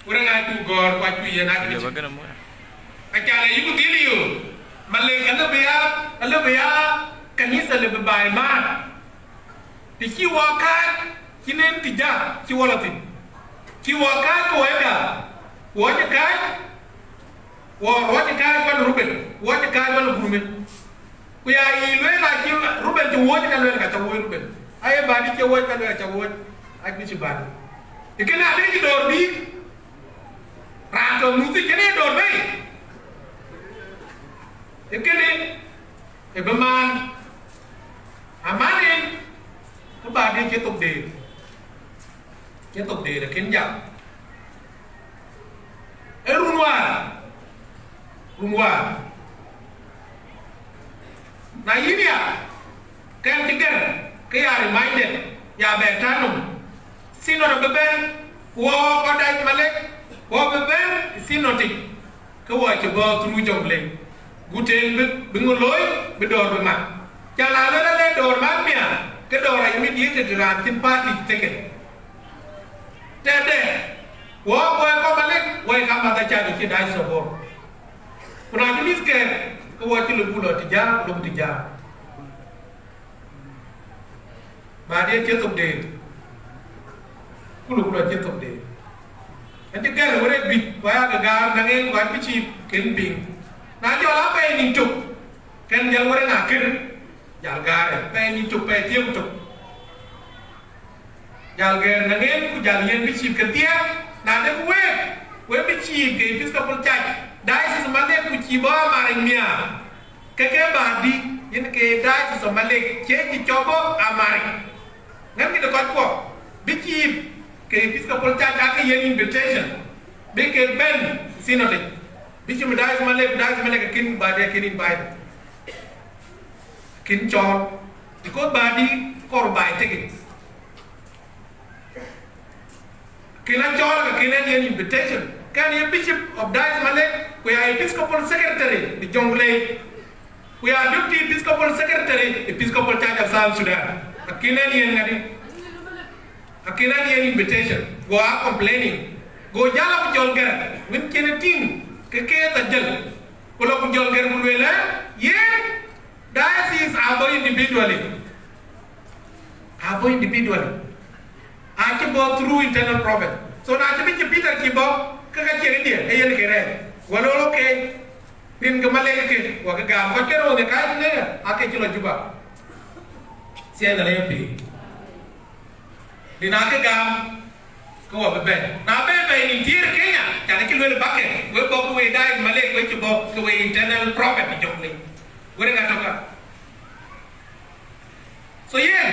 ura nga tu gor kwa tu ye na ki akala yu diliyo malle kala biya kanisa le bai ma ti ki waka kinen tija ki walatin ki waka ko ega woni kai woni kai wan ruben woni kai wan gurumen ku ya yi le na ki ruben ti woni kan le ka ta woni ruben ay ba di ke woni kan le ka woni ak ni ci ba ikena le ki dor bi rato muti kene dor bay ikene e baman amane ko ba di ke tok de la ken jam e runwa na yinia kan tigar ke ya reminded ya betanum sino na beben wo ko dai malek wo beben sino ti ko wa ci bo tru jongle gutel bi ngoloy bi dor bi mat jala le dor mat mia ke dor ay mi di ke dran tin party teke tede wo ko malek wo ka ma ta cha ki dai so bo kuna ni ke ko wa ci lu bulo ti ja lu ti ja ba de ke tok de kulu je tok de ante gal wore bi waya ga gar na ngeen wa bi ci ken bing na jo la pe ni tuk ken jal wore na ken jal gare pe ni tuk pe tiem tuk jal ger na ngeen ku jal yen bi ci ke tia na de we bi ci ke bis ka pol chaj dai si male ku ci ba mare mia ke ba di yen ke dai si male ke ci chobo amare ngam ki de ko bi ci ke episcopal church ake yen invitation be ke ben synod bi ci dai male ke kin ba de kin invite kin chon ko ba di kor bai tege kila chon ke kin yen invitation kan ye bishop of Dice Malek we are episcopal secretary di jongle we are deputy episcopal secretary episcopal church of South Sudan kin yen ngadi akina ni invitation go are complaining go jala bu jol ger min kene ting ke ta jël ko lo bu jol ger bu wela ye diocese abo individually a ci bo through internal prophet so na ci bi ci peter ci bo ka ci redi e yen ke re wala lo ke bin ga male ke wa ga ko kero ne ka ne ake ci lo juba c'est la lempi di na ke gam ko wa be na be ni dir kenya ta ne ki le bakke we bo ko we dai male ko ci bo ko we internal prophet bi jom ni we nga toka so yen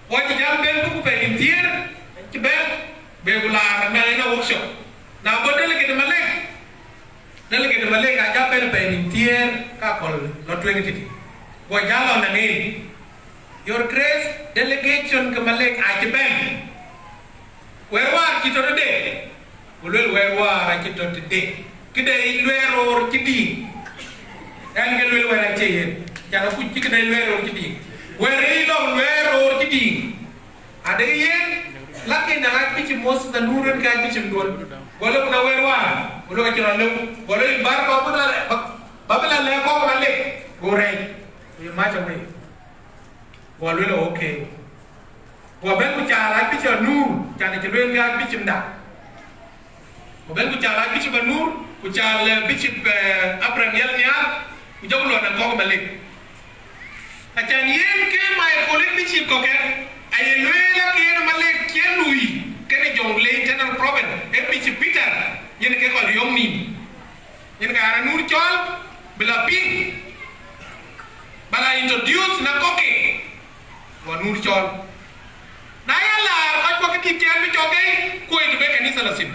wa ci jam ben ko be ni dir ci be la na na workshop na bo delegate de male ka ja be ni dir ka kol lo twenty titi bo jalo na ni Your Grace delegation ke Malek Ajiben. Where war kita today? Ulul where war kita today? Kita where or kidi? Yang kita where aja ya? Jangan kunci kita where or kidi. Where or kidi? Ada yang laki nak pici mos dan nurun ke pici nurun. Boleh pun where war. Boleh kita lalu. Boleh bar kau pun ada. Babel ada kau Malek. Goreng. Macam ni. Walu lo okay. Waben ku cara pici nur, cara celuen ga pici mda. Waben ku cara pici nur, ku cara pici Abraham yelnya, ku jauh lo nak kau balik. Acan yen ke mai kulit pici kau ke, aye luela ke Malek ke lui, ke ni jongle internal prophet, pici Peter, yen ke kau liom ni, yen ke arah nur col, bela ping, bala introduce nak koke. Wa nur chol na ya la ko ko ti ken bi joge ko e be kanisa la sin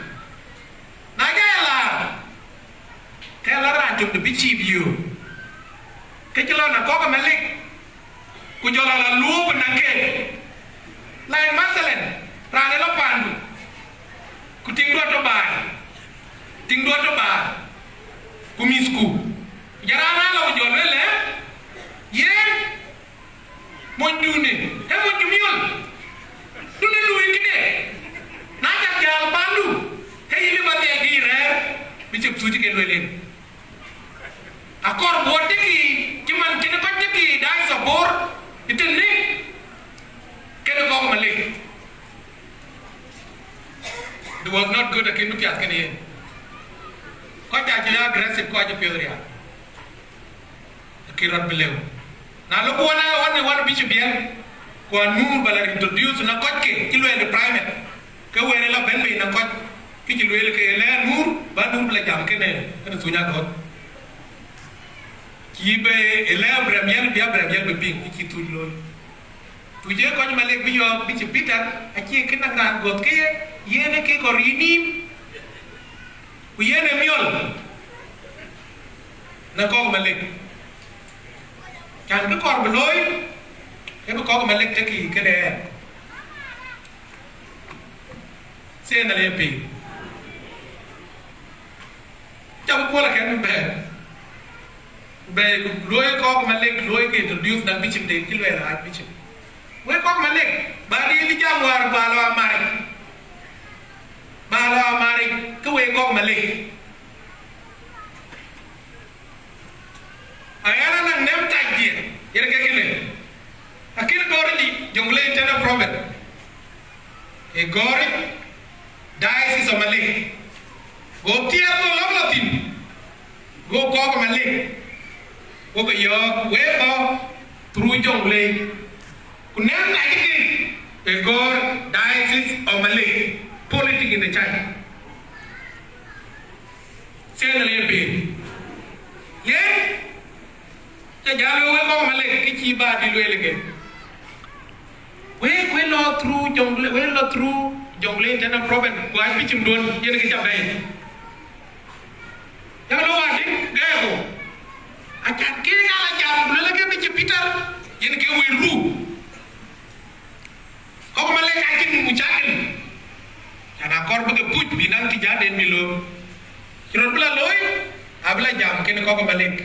na ya la ke la ran jum de bi chi biu ke ti la na ko ka malik ku jola la lu na ke la masalen ran la pandu ku ting do to ba ku misku jarana la jol le ye Monjune, monjumion. Dulu ikide. Najak jal pandu. Hei bichep tuji ke lwelen akor bote ki man kene ko ki dai sabor itni kene ko malik it was not good akin piat kene ko ta jina aggressive ko je pioria kirat belew na lo ko wana bichep bien ko nu bala introduce na ko ke ki lwele private ke were la ben be na ko ki ci lwele ke le nur ba nur bla jam kene sunya ko ki be ele bramiel bia bramiel be ping ki tu lo tu je ko ma le bi yo bi ci bitar a ci ke na ngan got ke yene ke ko rini ku yene miol na ko ma le kan ko ko loy ke ko ma le te ki ke de se na le pi ta ko la ke be loy ko malek loy ke introduce na bichim de kilwe ra bichim we ko malek ba di li jamwar balo amari ko we ko malek ayana na nem tajje yere ke kile akil gori jongle intena prophet e gori diocese of malek go tier go loblatin go ko malek wo ko yo we ko tru jongle ku nem na ki e gor diocese of malay politics in the church sel le be ye ta jalo we ko malay ki ci ba di lo lege we lo tru jongle tena province ko ay pichim don yene ki jabay ya lo wa di gego akan kira la jam la ke bi Peter yen ke we ru ko ma le ka kin mu jakel ana kor bëgg puj bi nan ti jade mi lo ci ron bla loy abla jam ken ko ma lek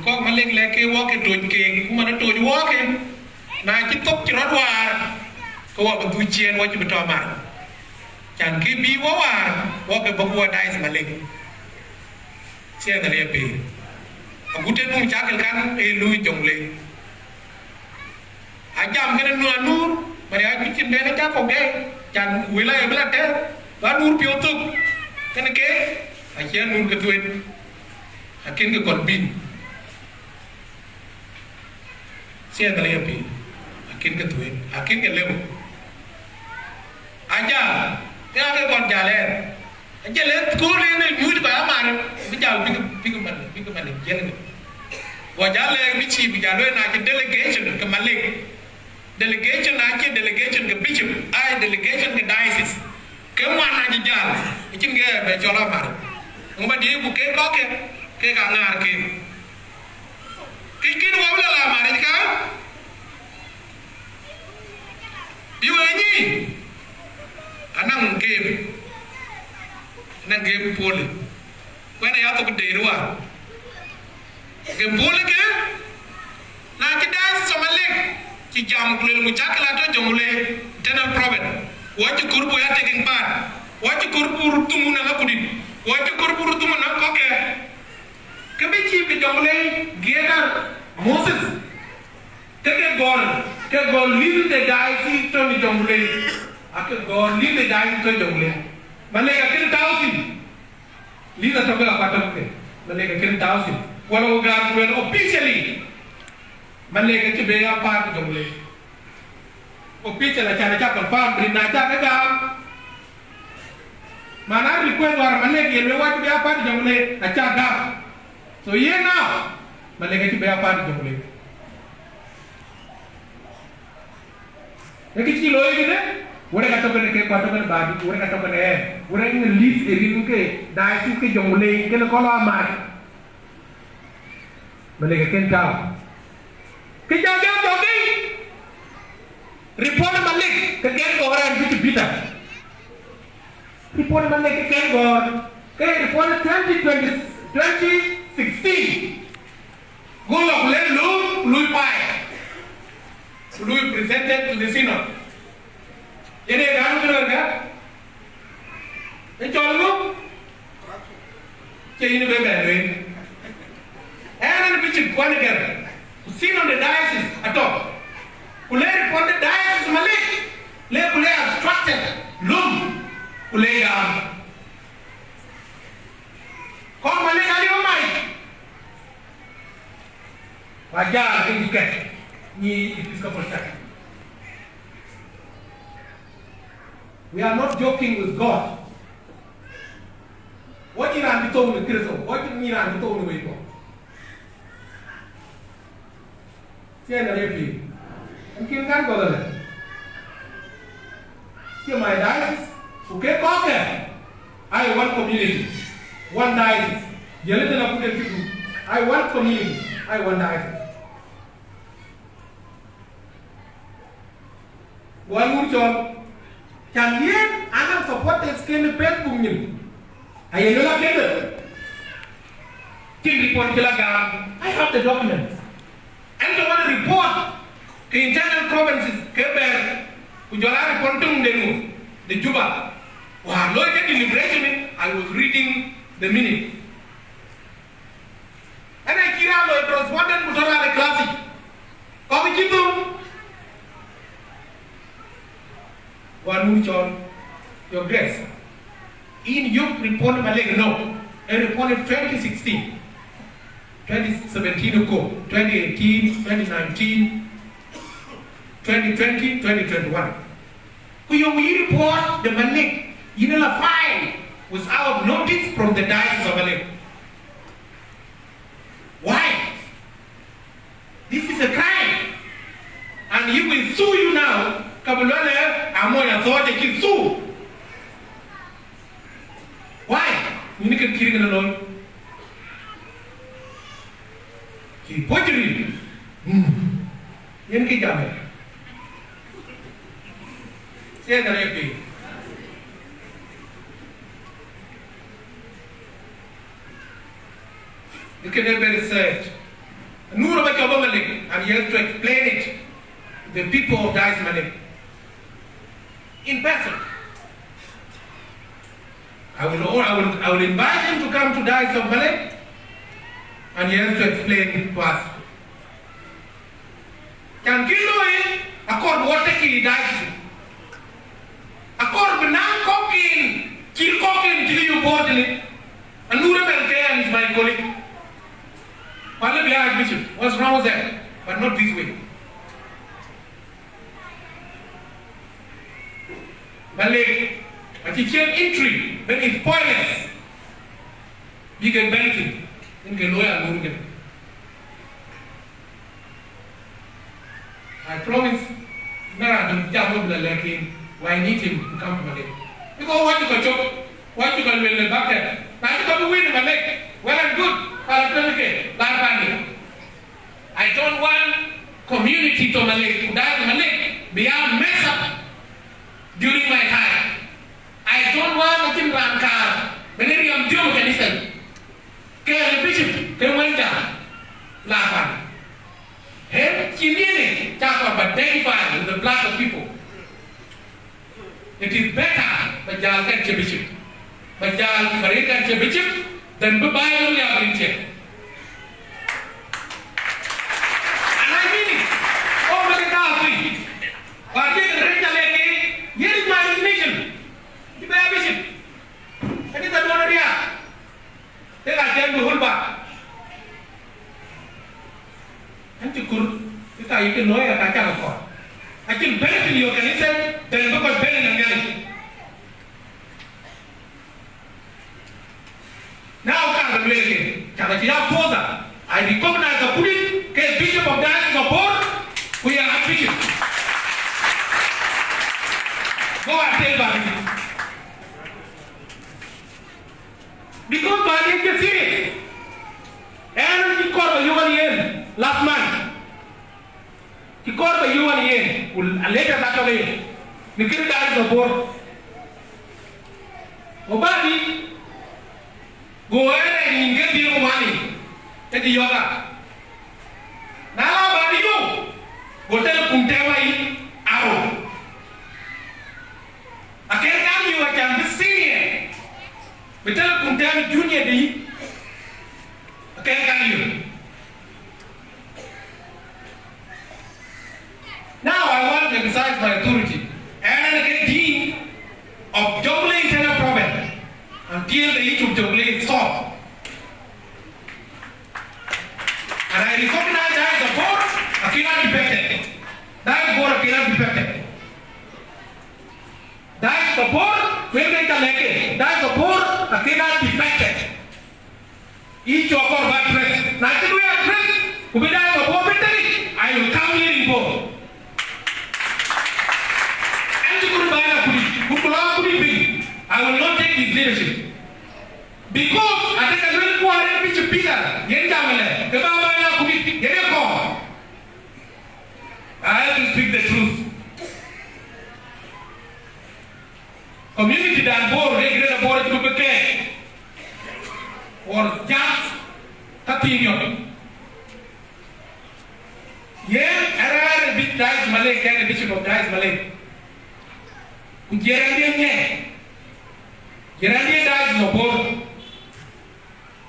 ko ma lek le ke wo ke toj ke ku ma na toj wo ke na ci top ci ron war ko wa bu cien wo ci bi to ma kan ke bi wo war wo ke bu wo dai ma lek ci na le be agute mum chakal kan e lui jongle ajam gene no nur bari aj bitin de ta ko ge jan wilaya bla te ba nur piotuk kan ke ajen nur ke tuet akin ke kon bin sia dale pi akin ke tuet akin ke lew aja ya ke kon jale ajale ko le ne nyud ba amar bi jaw bi man jene wo jale bi ci bi jalo na ke delegation ke malik delegation na ke delegation ke bishop ay delegation ke diocese ke mo na ji jall ci nge be jola mar ngba di bu ke ko ke ga ngar ke kin wo la mar ka bi we ni anang game pole wena ya to de ruwa game pole ke na ki da somalek ci jam kulel mu chakala to jongule tenal province wati kurbu ya taking part wati kurbu tumu na kudin wati kurbu tumu na ko ke be ci bi jongule gedar moses ke gol lead the guys to ni jongule ak gol lead the guys to jongule malega kin tawsi lida to bela patamke malega kin tawsi wala o gar wen officially malega ci be ya part jongule officially cha cha kon fam brinna cha ga mana request war malega yelwe wat be ya part jongule acha ga so ye na malega ci be ya part jongule eki ci loy gene wore ka tokene ke ko tokene baadi wore ka tokene wore ngi list e rin ke dai su ke jongule ke ko la ma bale ke ken taw ke jaga dogi report malik ke ken ko ran bi bita report malik ke ken go ke report 2016 go lo le lu pai lui presented to the synod yene garu nerga e cholmu in the baby. And the bishop one again. Seen on the diocese at all. Ulay report the diocese Malik. Lay Ulay obstructed. Loom. Ulay Come Malik Ali Omai. Wajah indikat. Ni Episcopal Church. We are not joking with God. What you are told with Christ? What you are told with God? See, I'm ready. I'm going to go there. See, my diocese. Okay, conquer. I want community. One diocese. The little of people. I want community. I want diocese. One more job. Can you and support the skin pet women? I am not I have the documents. And I want to report the internal provinces, Quebec, Ujola reporting the Juba. While looking at immigration, I was reading the minute. And I hear a correspondent to the classic. Come one more your grace. In your report, Malay, no. A report in 2016, 2017, 2018, 2019, 2020, 2021. We report the Malay in a file without notice from the Diocese of Malay. Why? This is a crime. And he will sue you now. Kabulale, Amoya thought they can sue. Why? You need to kill him alone. He poetry. Yenki Jame. Say the repeat. You can never research. Nura Malik, and you have to explain it to the people of Dice Malik. In person. I will invite him to come to Dice of Malik, and he has to explain to us. Can Kilo accord what he dies? Accord Benang Cokin, Kil Cokin, Kil you boarding, and Nura Belkay is my colleague. Bishop, what's wrong with that? But not this way. Malik, but you can't entry, but it's pointless. You can benefit. You can lawyer. I promise, I need him to come to Malik. Because what you can chop, what you can win the bucket. Now you come to win Malik. Well and good. I don't want community to Malik, that Malik be a mess up during my time. I don't want nothing rankar. Whenever I'm doing anything, the bishop, they went down. Lapan. Hey, Chindini, talk about identifying with the blood of people. It is better, but Jal can bishop. But Jal Marie can bishop. Then the Bible is check. And I mean it. Oh, my God, but this is here is my resignation. You may have bishop. And it's a donor. They are telling the whole back. And you can know a catcher for. I can benefit your organization, then look at Ben and Gary. Now, I recognize the police, case Bishop of Diocese of Board, we are bishop. Go and tell Bani. Because Bani is serious. And he called the UN last month. He called the UN later that away. The Diocese of Board. Obadi. Go ahead and get your money. Take the yoga. Now, what do you? Go tell Puntewa Arrow. I can't tell you I can be senior. But tell Puntewa Junior D. can you? Now I want to exercise my authority and get dean of Jonglei Internal Province until the issue of Jonglei is solved. And I recognize that the board cannot be affected. That board cannot be affected. That the board will make a leg. That the board cannot be affected. Each of our batteries. Now, if we are pressed, we will have a board battery. I will come here in board. I will not take his leadership because I think I'm going to go ahead and pitch a pillar. I have to speak the truth. Community that board, they get a board to be care or just opinion. Yeah, I read a bit dice Malay, can a bishop of dice Malay. Gerandien dies no board.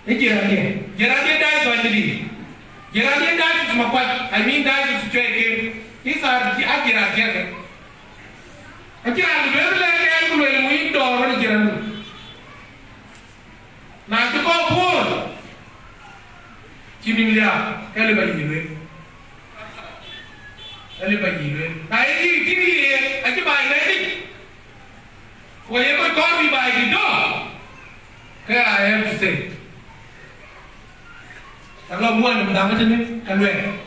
Gerandien dies on the day. Gerandien dies is my wife. I mean, dies is trade. These are the Gerandien. I can't very like we door on Gerandu. Now to go board. Chimilia, everybody. Everybody. I think I buy that. Whatever God we buy the door, here I have to say. I love one of them and where.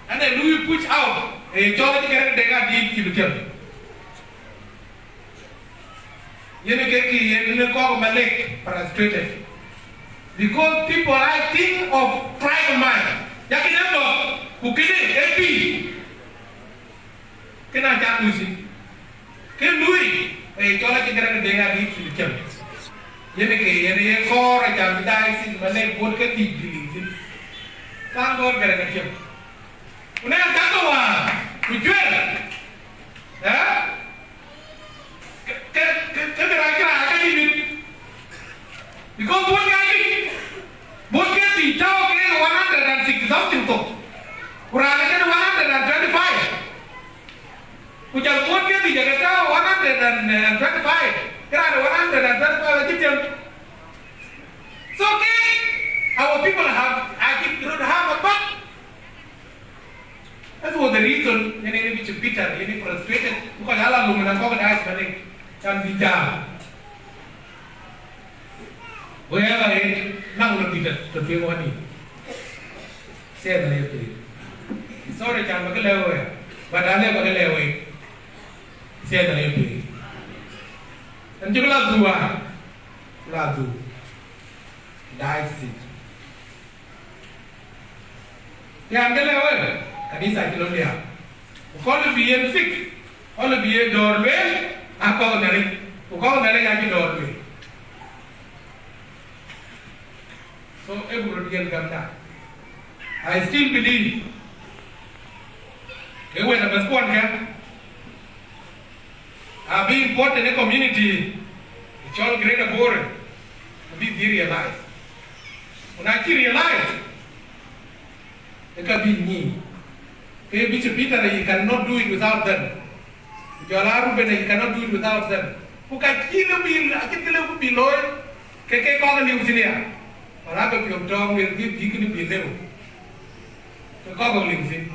And then we push out a jolly character they got deep to kill. You know, call Malay frustrated. Because people I think of private mind. Yakinando, who can it? Can I tell you? Can Louis a jolly character they got deep to kill? Yeneke, for a jam dice, Malay would get deep. Can't go get a kill. When I got one, we drill. Yeah? Because one guy, both get the talk in 160 something to. Rather than 125. Which are both get the Jagata 125. Rather 125. So, okay, our people have, I think, don't have a butt. That was the reason they need to be bitter, they need frustrated, because Allah will not organize money and be down. Wherever I am, now will be the big money. Say the name. Sorry, I'm a little but I never get away. Say the name. And you will do one. Ladu. Dice it. Yeah, I'm going away. And this I don't have. All be a sick, all be a doorway, I call Nelly, who call Nelly like a doorway. So everybody come down. I still believe they were the best one here. I've been put in a community, it's all great and boring. Be realized. When I realize, it can be me. Okay, Bishop Peter, you cannot do it without them. Jolaru Bene, you cannot do it without them. Who can kill a bill, I can kill a below it. Keke call a new senior. Or I will be dog will give you can be level. The call a new thing.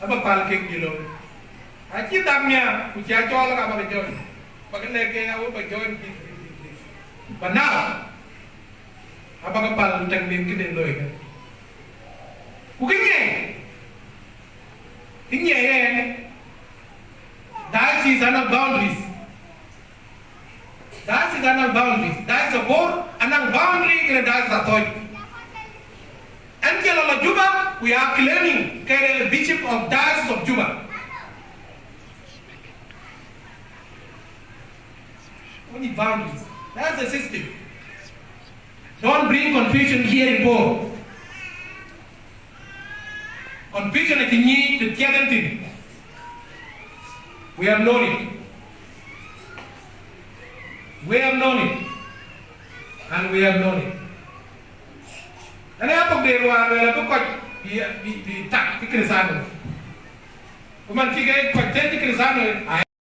I'm a pal cake below. I keep that near, which I told about a joint. But then again, I will be joint. But now, I'm a pal who can make it in who can get? In your hand, that is another boundaries. That is another boundaries. That is a board, another boundary, and that is authority. Until Allah Juba, we are claiming the bishop of Diocese of Juba. Only boundaries. That's the system. Don't bring confusion here in board. Confusion is the need to tell thing. We have known it. We have known it. and we have known it. And I have to go and be tak Krisano. Woman, she get 20 Krisano.